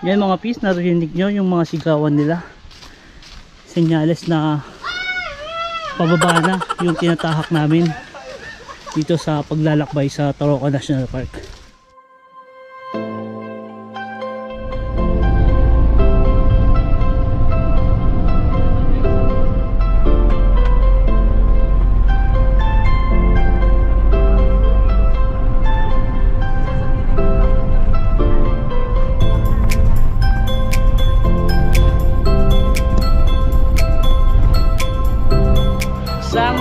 Yan mga pis, narinig nyo yung mga sigawan nila. Senyales na pababa na yung tinatahak namin dito sa paglalakbay sa Toroco National Park.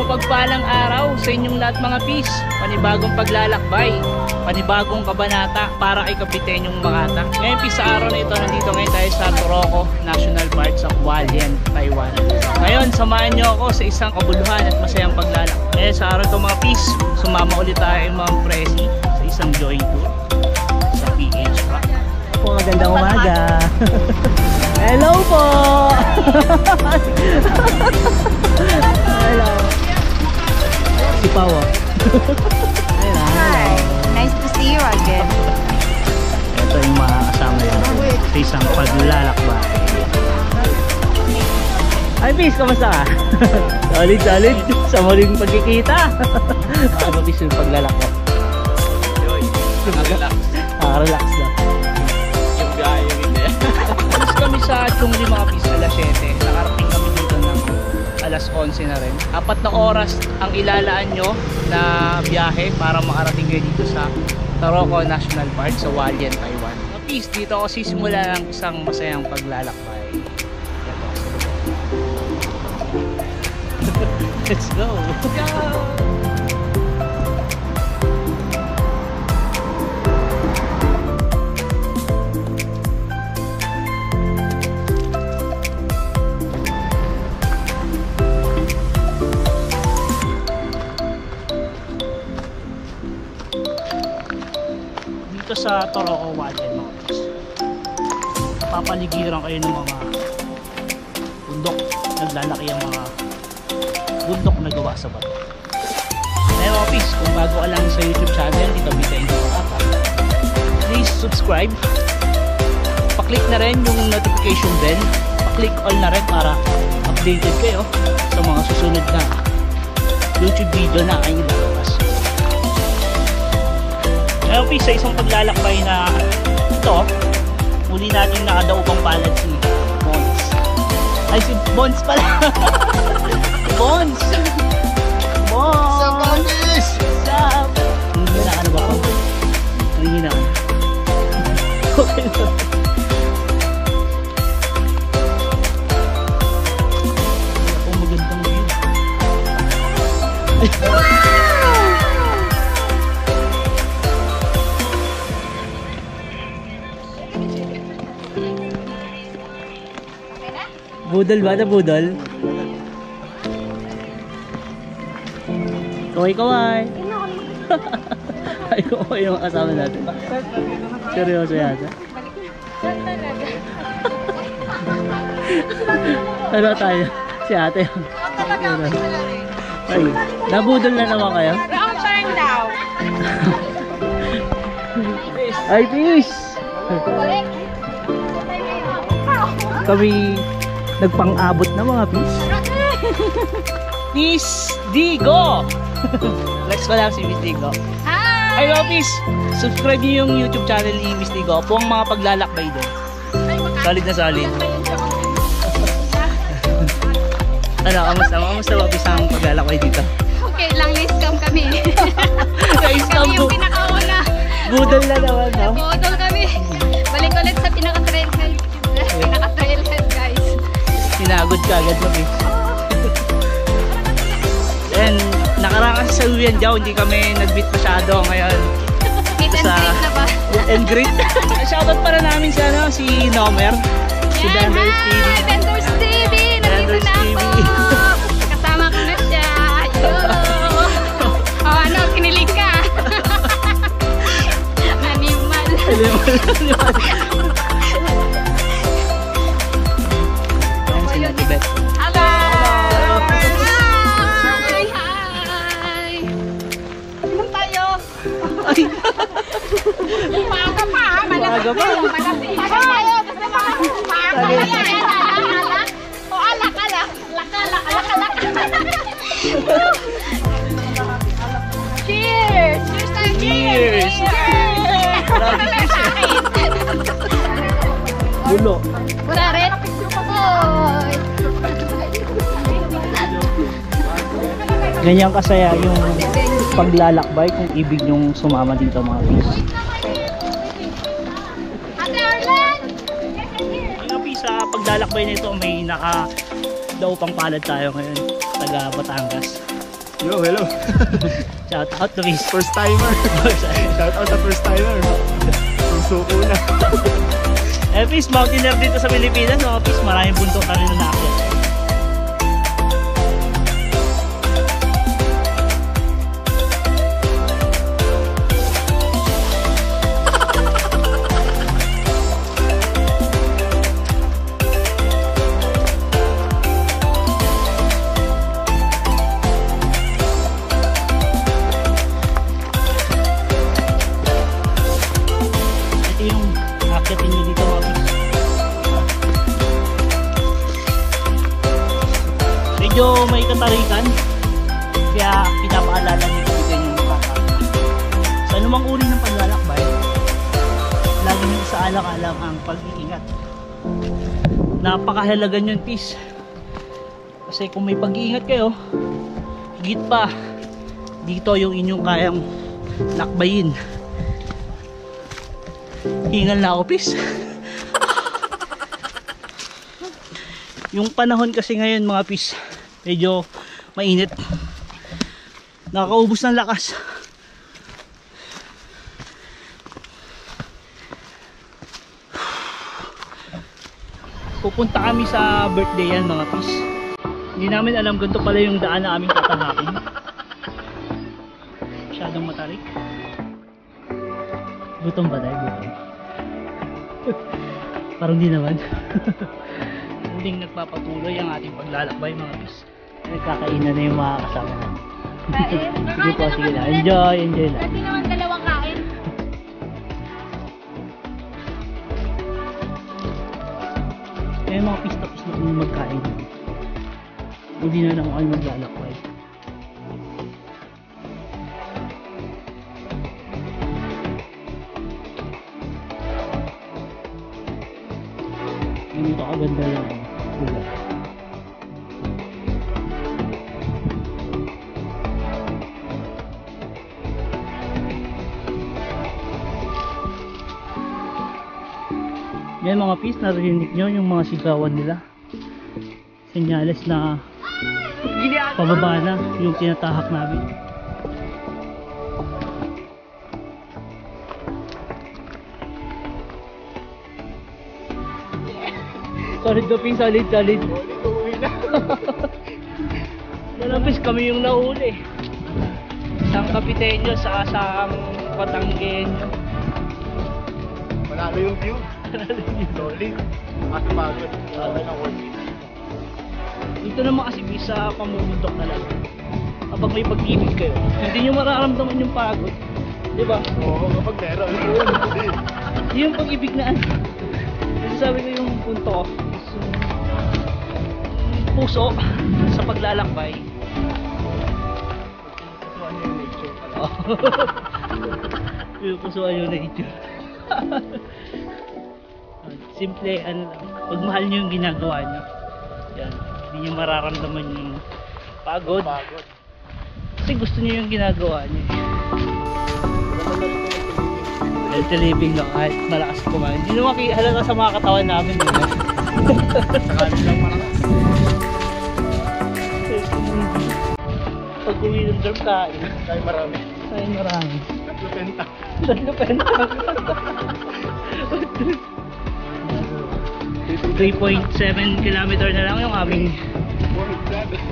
Pagpalang araw sa inyong lahat mga pis, panibagong paglalakbay, panibagong kabanata para kay Kapitenyong Makata. Ngayon pis, sa araw na ito, nandito ngayon tayo sa Toroco National Park sa Hualien, Taiwan. Ngayon samahan nyo ako sa isang kabuluhan at masayang paglalakbay. Ngayon sa araw ito mga pis, sumama ulit tayo mga presi sa isang joint tour sa PH Rock. Po, magandang umaga. Hello po. Hello. Si Pawa. Hi, nice to see you again. Ito yung mga kasama yun sa isang paglalakbay. Hi Pis, kamusta ka? Solid, solid. Sa muling pagkikita. Ano Pis yung paglalakbay? Relax. Relax lang. Yung gaya yung hindi. Alas kami sa Chungli mga Pis, alas 7. Nakarating kami dito ng alas 11 na rin. 4 na oras ang ilalaan nyo na biyahe para makarating kayo dito sa Toroco National Park sa Hualien, Taiwan. Peace, dito ako sisimula ng isang masayang paglalakbay. Let's go! Sa Toroco Hualien mga pis, papaligiran kayo ng mga bundok, naglalaki ang mga bundok na gawa sa bato. Kaya mga pis, kung bago ka lang sa YouTube channel ni Kapitenyong Makata, please subscribe, paklik na rin yung notification bell, paklik all na rin para updated kayo sa mga susunod na YouTube video na ay ilalabas. Ngayon sa isang paglalakbay na ito, muli natin nakadaupang palad si Bons. Ay, si Bons pala! Bons! Bons! Sa Bons! Sa... Nanghina ka na ba po? Nanghina ka. Okay na. Oh, magandang view. Budol ba? Na budol? Kaway-kaway! Ay, kaway yung kasama natin. Seryoso yata. Ano tayo? Si ate. Ay, nabudol na naman kayo? Wrong turn daw. Ay, peace! Kami nagpang-abot na mga pis. Miss Digo! Flex ko lang si Miss Digo. Hi! Ay mga pis, subscribe niyo yung YouTube channel ni Miss Digo po ang mga paglalakbay doon. Solid na solid. Ano, kamusta? Kamusta ba pis ang paglalakbay dito? Okay lang, na-scam kami. Na-scam kami yung pinakauna. Budol na naman, no? Budol kami. Balik ulit sa pinaka-trailhead. Pinaka-trailhead, guys. Sinagod ka agad mo, Pis. And nakaraan sa uwian daw, hindi kami nag-beat masyado ngayon. Meet and greet na ba? Meet and greet. Shoutout para namin si, si Nomer. Si Vendors TV. Hi, Vendors TV! Nandito na ako! Kasama ko na siya. O ano, kinilig ka? Animal. Animal. Ayan sila, Tibet. Hello! Hi! Hi! Inom tayo? Ay! Umaga pa ha? Umaga pa. Malasing tayo. O alak. Cheers! Cheers! Grabe cheers eh. Gulo. Wala rin? Oy! Ganyan kasaya yung paglalakbay kung ibig nyong sumama dito mga pis. Ate Arlen! Mga pis, sa paglalakbay na ito may daw pang palad tayo ngayon. Taga Batangas. Yo, hello. Shout out to pis. First timer. Shout out sa first timer. Susuko na. Pis, mountaineer dito sa Pilipinas. Mga pis, maraming bundok na rin na naakyat. Medyo may katarikan kaya pinapaalala ni Kuya yung makaka. Sa anumang uri ng paglalakbay, lagi nyo sa alang-alang ang pag-iingat. Napakahalaga nyo pis. Kasi kung may pag-iingat kayo, higit pa dito yung inyong kayang lakbayin. Hingal na ako pis. Yung panahon kasi ngayon mga pis, medyo mainit. Nakakaubos ng lakas. Pupunta kami sa birthday yan mga pis. Hindi namin alam ganito pala yung daan na aming tatahakin. Masyadong matarik. Gutom ba tayo? Gutom. Parang di naman. Muling nagpapatuloy ang ating paglalakbay mga pis. Nagkakainan na yung mga kasama namin. Sige po, sige lang. Enjoy lang. Pwede naman dalawang kain. Kaya mga pis tapos na kami magkain. Hindi na lang kami maglalakbay. Ganito kaganda lang lugar. Yan mga pis, narinig nyo yung mga sigawan nila. Senyales na pababa na yung tinatahak namin. Solid to pin, solid. Uwi na. Nalapis kami yung nahuli. Isang kapitenyo sa asang Batanggenyo. Manalo yung view. Solid. Matapagod. Okay na worth it. Dito naman kasi sa pamumundok talaga. Kapag may pag-ibig kayo, hindi nyo mararamdaman yung pagod. Diba? Oo, kapag meron. Yung pag-ibig na ano. Kasi sabi ko yung punto ko, yung puso sa paglalakbay. Pusuan yung nature pala. Yung pusuan yung nature. Simple, ano lang. Pag mahal nyo yung ginagawa nyo, yan, hindi nyo mararamdaman yung pagod. Pagod. Kasi gusto nyo yung ginagawa nyo. Healthy living no, kahit malakas kumain. Hindi naman halata sa mga katawan namin. Sakalit lang malakas. Pag uwi ng dorm, kain. Kaya marami. Kain marami. Tatlo penta. Tatlo penta. 3.7 kilometer na lang yung aming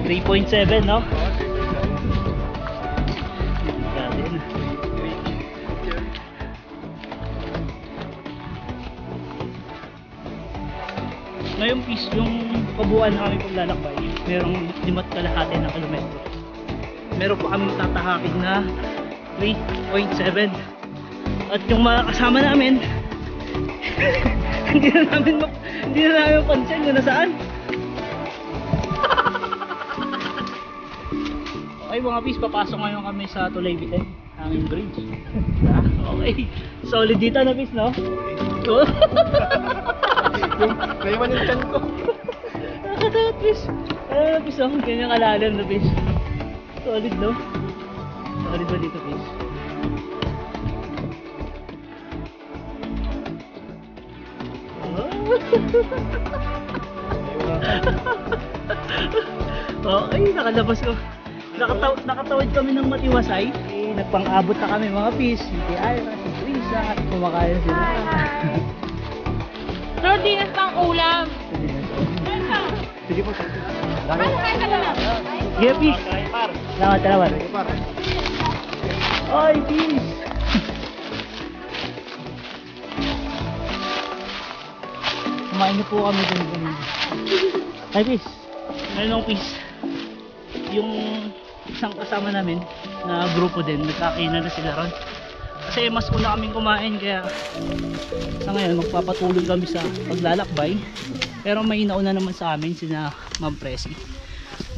3.7 no? Grabe na. Ngayon pis yung kabuuan na kami paglalakbay, merong 5 kalahati na kilometro. Meron pa kami tatahakin na 3.7 at yung mga kasama namin Hindi na namin pansin kung nasaan. Okay mga pis, papasok ngayon kami sa Tulay Biten, hanging bridge. Okay, solid dito na pis, no? So, Naiwan yung chan ko. nakakatawa pis. Ano na pis, oh, ganyan kalalim na pis. Solid, no? Solid ba dito pis? Okay, nakalabas ko. Nakatawid kami ng matiwasay. Nagpang-abot na kami mga pis. Si Ira, si Teresa, kumakain sila. Sardinas pang ulam. Sige po. Ano kain ka na lang? Sige, pis. Salamat. Ay, pis. Kumain na po kami dun. Ay, pis. Ano pis? Yung isang kasama namin na grupo din, nagkakainan na sila ron. Kasi mas una kaming kumain kaya sa ngayon magpapatuloy kami sa paglalakbay. Pero may inauna naman sa amin sina Ma'am Presi.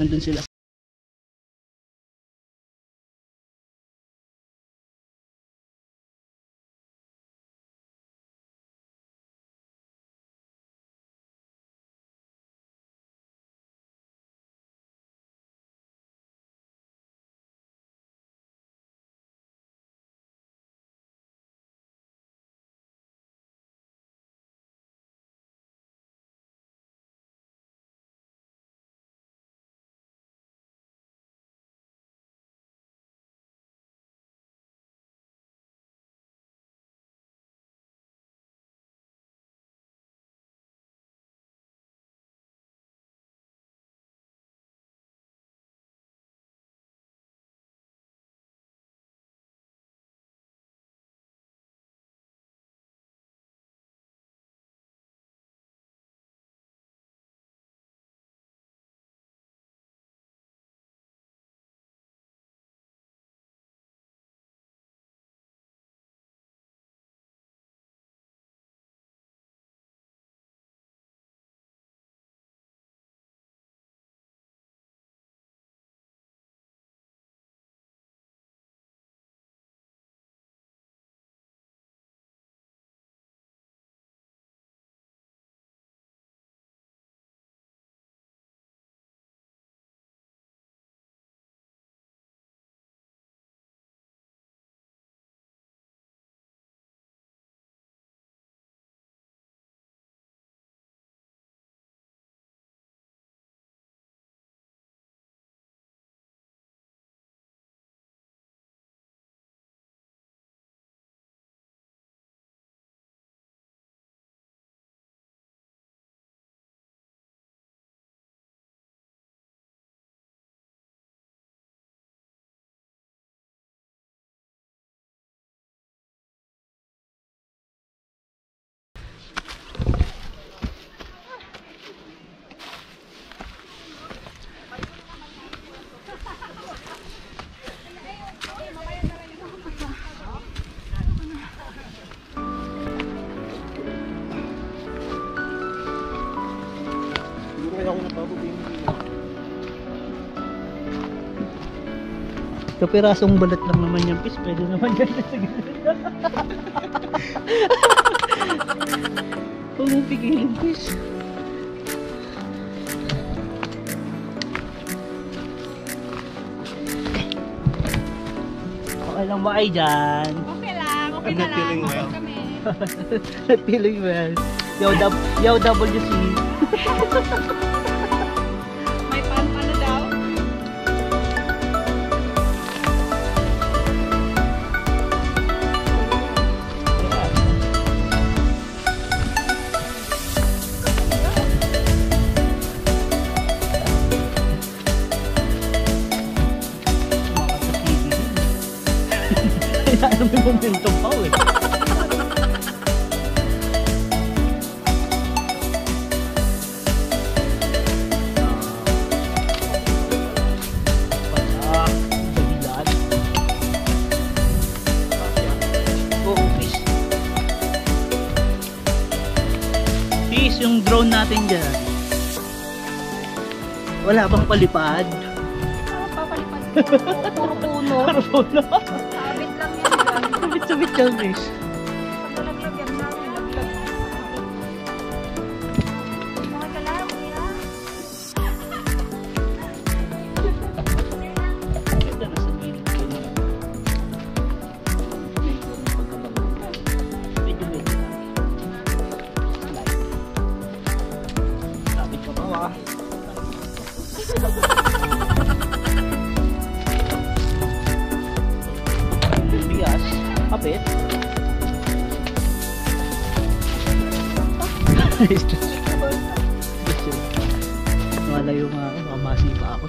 Nandun sila. Kapirasong balat lang naman yung pis, pwede naman yan sa gilid. Huwag mong pigilin, pis. Okay lang ba kayo dyan? Okay lang, okay na lang. Feeling well. Kami. Feeling well. Yo WC. May pan pa na daw. Ano may momentum pa eh. yung drone natin dyan? Wala bang palipad? Papalipad ko. Puro puno. Puno. Sabit lang yan. Sabit-sabit lang guys. Pag nalaglag yan na, nalaglag. Mga kalaro, kuya. Ito na sa gilid ko na. Medyo medyo. Sabit ka ba ba? Bigas, kapit. Malayo nga ako, baka masipa ako.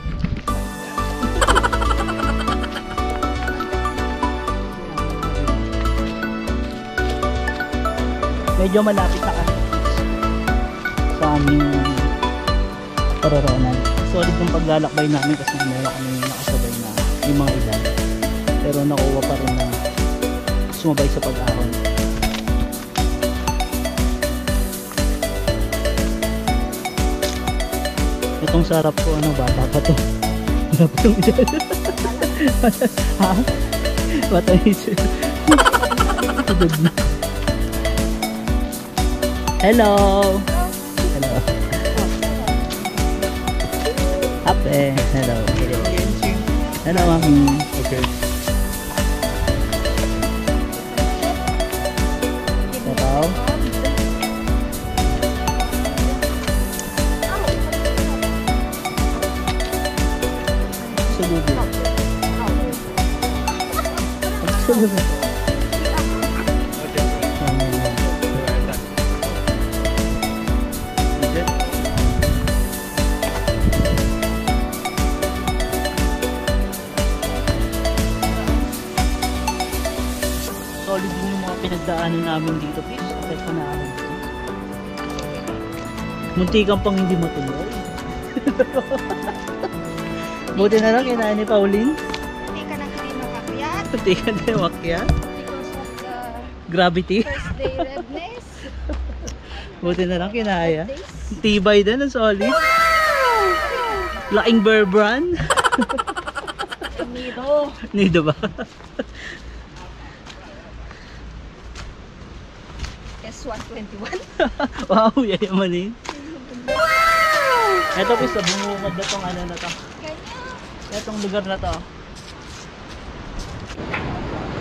Medyo malapit na kasi sa aming paroronan. Solid yung paglalakbay namin kasi meron kami nakasabay na 5 edad. Pero nakuha pa rin na sumabay sa pag-ahon. Itong sarap ko, ano, bata pa to. Wala pa itong edad. Ha? Bata isip. Hello! Hello. Ape, hello. Hello, mami. Okay. Hello. Saludo. Saludo. Solid din yung mga pinagdaanan namin dito, please. Kahit pa na ako. Muntikan pang hindi matuloy. Buti na lang kinain ni Pauline. Hindi ka na hindi makakyat. Muntikan na yung makyat. Because of the Gravity. first day redness. Buti na lang kinaya. Days. Tibay din ang solid. Laking bear brand. Nido. Nido ba? S121. Wow, yayamanin. Ito po sa bungungad na tong ano na to. Itong lugar na to.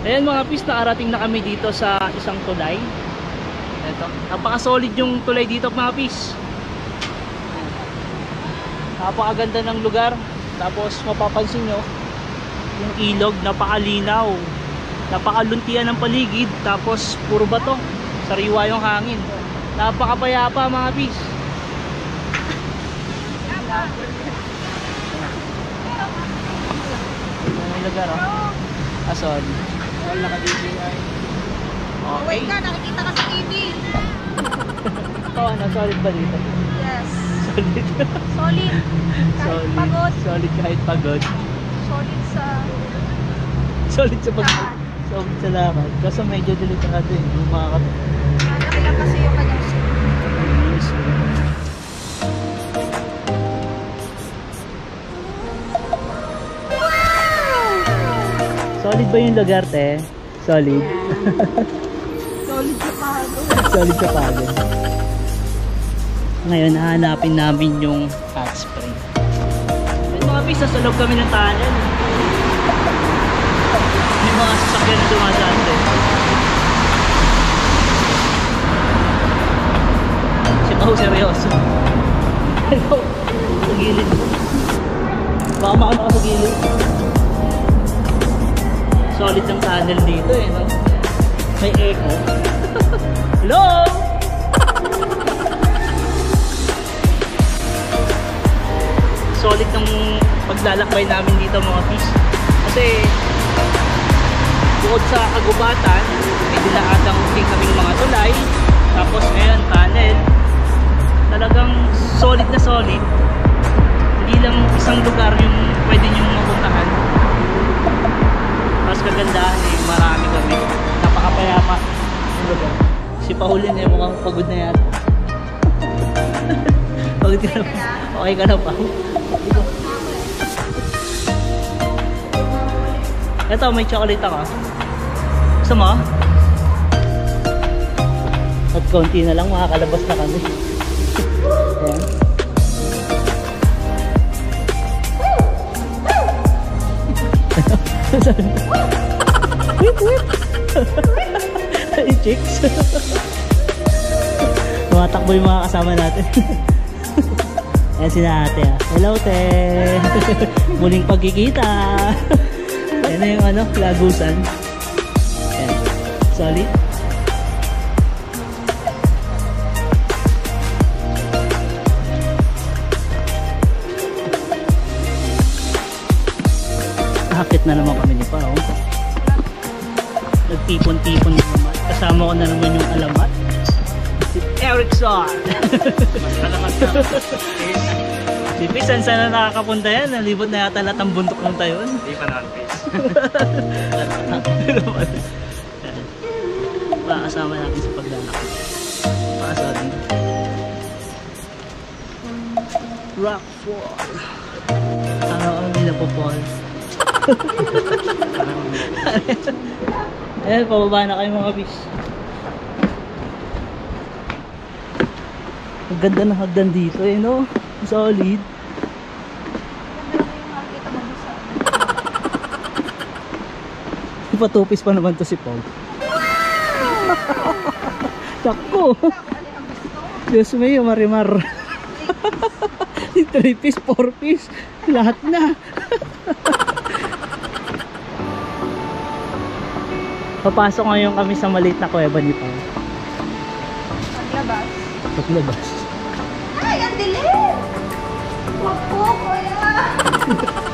Ayan mga pis, nakarating na kami dito sa isang tulay. Ito, napaka-solid yung tulay dito mga pis. Napakaganda ng lugar. Tapos mapapansin nyo, yung ilog, napakalinaw. Napakaluntian ng paligid. Tapos puro bato. Sariwa yung hangin. Napakapayapa mga pis. May lugar oh. Ason. Wala ka DJI. Okay. Wait ka, nakikita ka sa TV. Oh, ano, solid ba dito? Yes. Solid. Solid. Kahit pagod. Solid kahit pagod. Solid sa... Solid sa pag... Solid sa lakad. Kaso medyo delikado eh. Lumakad. Malaki lang kasi yung kanyang Yes. Solid ba yung lugar, te? Solid? solid sa pagod. Solid sa pagod. Ngayon, hahanapin namin yung hot spring. May mga pisa sa loob kami ng tunnel. May mga sasakyan na dumadaan din. Si Pao seryoso. Hello. Sa gilid. Baka makano ka sa gilid. Solid ng tunnel dito eh, no? May echo. Hello! Solid ng paglalakbay namin dito mga fish. Kasi bukod sa kagubatan, may dinaatang din kaming mga tulay. Tapos ngayon, tunnel. Talagang solid na solid. Hindi lang isang lugar yung pwede nyo mapuntahan. Mas kagandahan eh, marami kami. Napakapayapa yung lugar. Si Pauline eh, mukhang pagod na yata. Pagod ka na. Okay ka na pa. Ito, may chocolate ako. Gusto mo? At konti na lang, makakalabas na kami. Ayan. Whip, whip! Ay, chicks! Tumatakbo yung mga kasama natin. Ayan si ate ah. Hello, te! Muling pagkikita! Ayan na yung ano, lagusan. Ayan. Solid. Hakit na naman kami ni Pao. Nagtipon-tipon na naman. Kasama ko na naman yung alamat. Si Erickson! Mas alamat na. Si Pis, saan na nakakapunta yan? Nalibot na yata lahat ang bundok ng tayon. Hindi pa naman, Pis. Pakasama natin sa paglalakad. Pakasama. Rockfall. Araw-araw nila po, Paul. Ayan, pababa na kayo mga Pis. Ang ganda ng hagdan dito eh, no? Solid. Ipatupis pa naman to si Paul. Takko. Diyos may marimar. 3 piece, 4 piece. Lahat na. Papasok ngayon kami sa maliit na kuweba ni Paul. Paglabas. Paglabas. Ay, ang dilim! Wag po, kuya!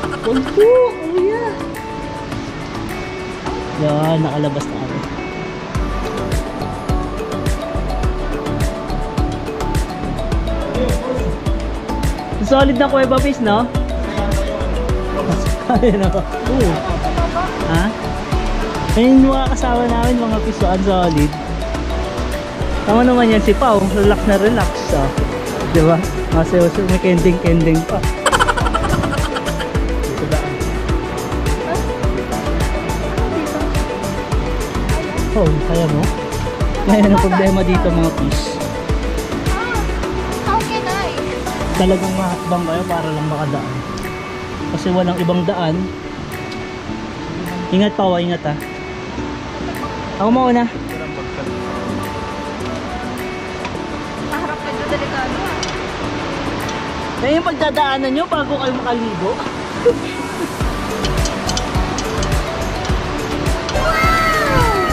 Wag po, kuya! Yan, nakalabas na kami. Solid na kuweba, Pis, no? Ayun ako. Ha? Ayun yung mga kasama namin, mga pisuan, solid. Tama naman yan si Pao, relax na relax. So, diba? Kasi may kending-kending pa. Dito daan. Oh, kaya mo? Kaya na problema dito mga pis. How can I? Talagang mahakbang kayo para lang makadaan. Kasi walang ibang daan. Ingat pa, ingat ha. Ako mauna. Maharap medyo delikado ah. Kaya yung pagdadaanan nyo bago kayo makaligo.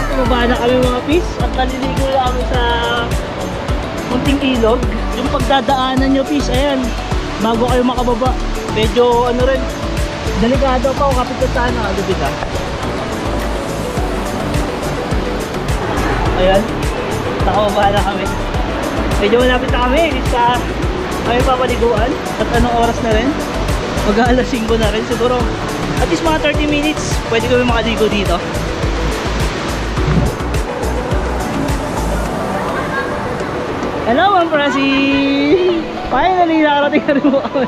Bumaba na kami mga pis at naliligo na kami sa munting ilog. Yung pagdadaanan nyo pis, ayan, bago kayo makababa. Medyo ano rin, delikado pa o kapit sa ano, alubid ha. Ayan, nakababa na kami. Medyo malapit na kami sa kami papaliguan. At anong oras na rin? Mag-aalas 5 na rin siguro. At least mga 30 minutes pwede kami makaligo dito. Hello, Ma'am Prasi! Finally, nakarating na rin mo kami.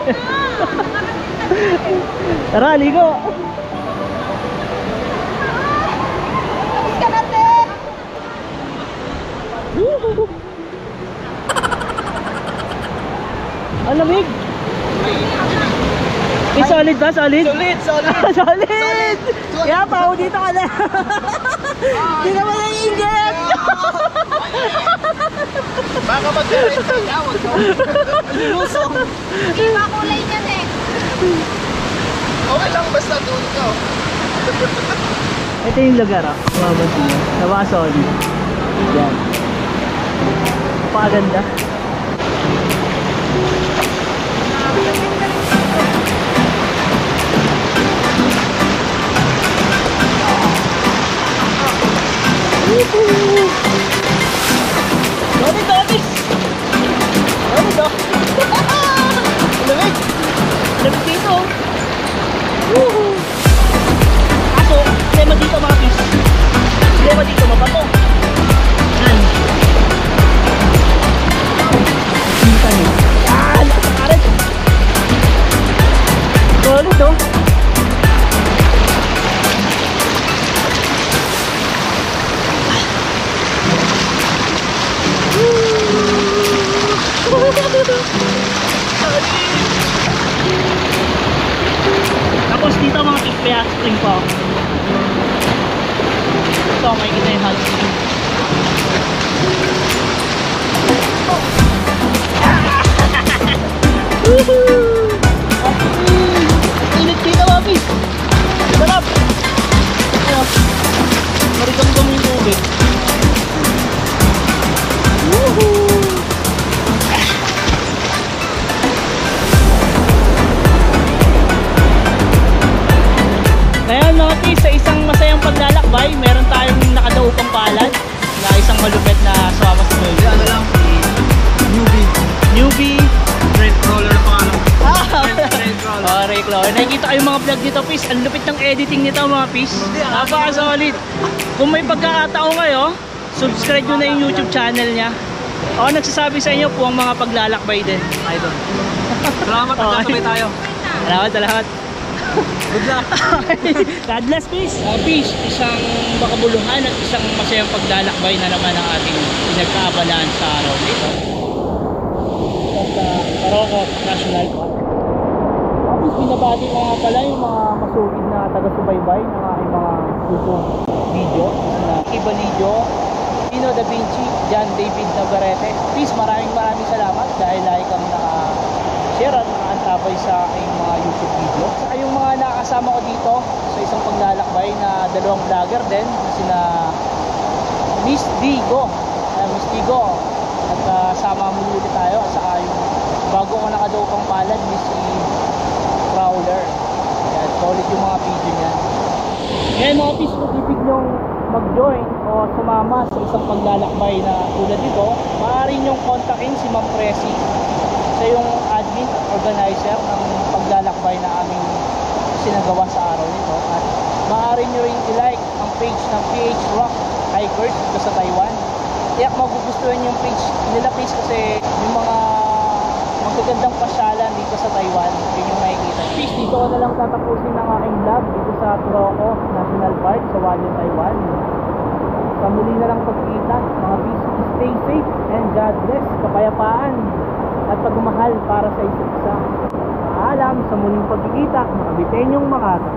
Tara, ligo! Ang lamig! Eh, solid ba? Solid? Solid! Solid! Solid! Kaya pa, dito ka na! Hindi naman naiingit! Baka mag-direct ka niya, wag ka. Lulusong. Hindi pa kulay niyan eh. Okay lang, basta doon ka. Ito yung lugar ah. Mabasin nyo. Nabasoli. Yan. Napakaganda. Dami, dami! Dami, dami! Lamig! Lamig dito! Woohoo! Aso, tema dito mga pis. Tema dito, mabato. Yan. Kita nyo. Yan! handspring pa. Ito, makikita yung handspring. Woohoo! Init dito mga pis. Sarap! Ayan. Marigam-gam yung tubig. Woohoo! Ngayon mga pis, sa isang masayang paglalakbay, meron tayong nakadaupang palad na isang malupit na sumama sa mundo. Ano lang? Newbie. Trend crawler ang pangalan. Trend crawler. Oh, Ray Crawler. Nakikita ko yung mga vlog nito, pis. Ang lupit ng editing nito mga pis. Napaka-solid. Kung may pagkakataon kayo, subscribe nyo na yung YouTube channel niya. Ako nagsasabi sa inyo po ang mga paglalakbay din. Idol. Salamat, magkasabay tayo. Salamat. Good luck. God bless, peace. Peace, isang makabuluhan at isang masayang paglalakbay na naman ang ating pinagkaabalaan sa araw nito. Sa Taroko National Park. Tapos binabati ko nga pala yung mga masugid na taga-subaybay ng aking mga YouTube video. Na Ibalidio, Pino Da Vinci, John David Navarrete. Peace, maraming salamat dahil lagi kang naka-share at naka-antabay sa aking mga YouTube video. Saka yung mga nakasama ko dito sa isang paglalakbay na dalawang vlogger din na sina Miss Digo. At sama muli ulit tayo. At saka yung bago ko nakadaupang palad, Miss Crawler. Ayan, solid yung mga video niyan. Ngayon mga pis, kung ibig nyong mag-join o sumama sa isang paglalakbay na tulad nito, maaari nyong kontakin si Ma'am Presi. Siya yung admin at organizer ng paglalakbay na aming sinagawa sa araw nito. At maaari nyo rin i-like ang page ng PH Rock Hikers dito sa Taiwan. Tiyak magugustuhan yung page nila, please, kasi yung mga magagandang pasyalan dito sa Taiwan, yun yung makikita. Please, dito ko na lang tatapusin ang aking vlog dito sa Taroko National Park sa Hualien, Taiwan. Sa muli na lang pagkita, mga please, stay safe and God bless, kapayapaan at pagmamahal para sa isa't isa. Paalam sa muling pagkikita, mga Bitenyong Makata.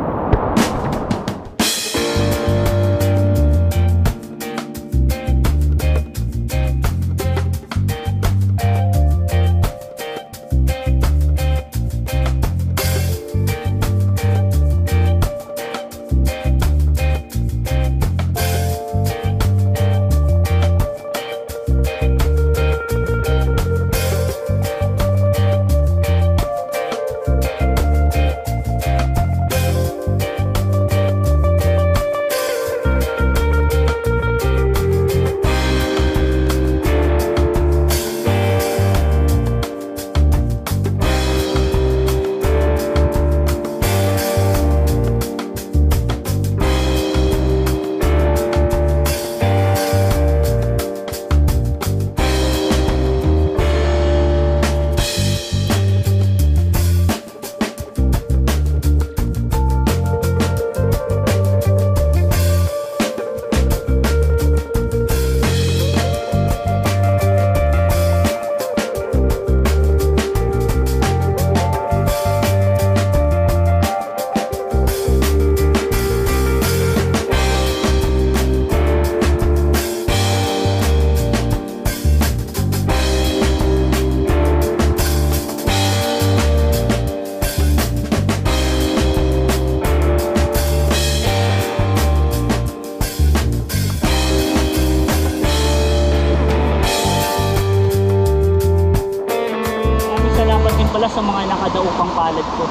Sa mga nakadaupang palad ko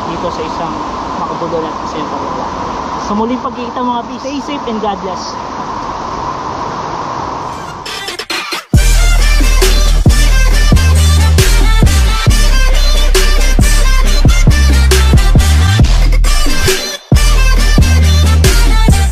dito sa isang makabuluhan at isang paglalakbay. Sa muling pagkikita mga peace, stay safe and God bless.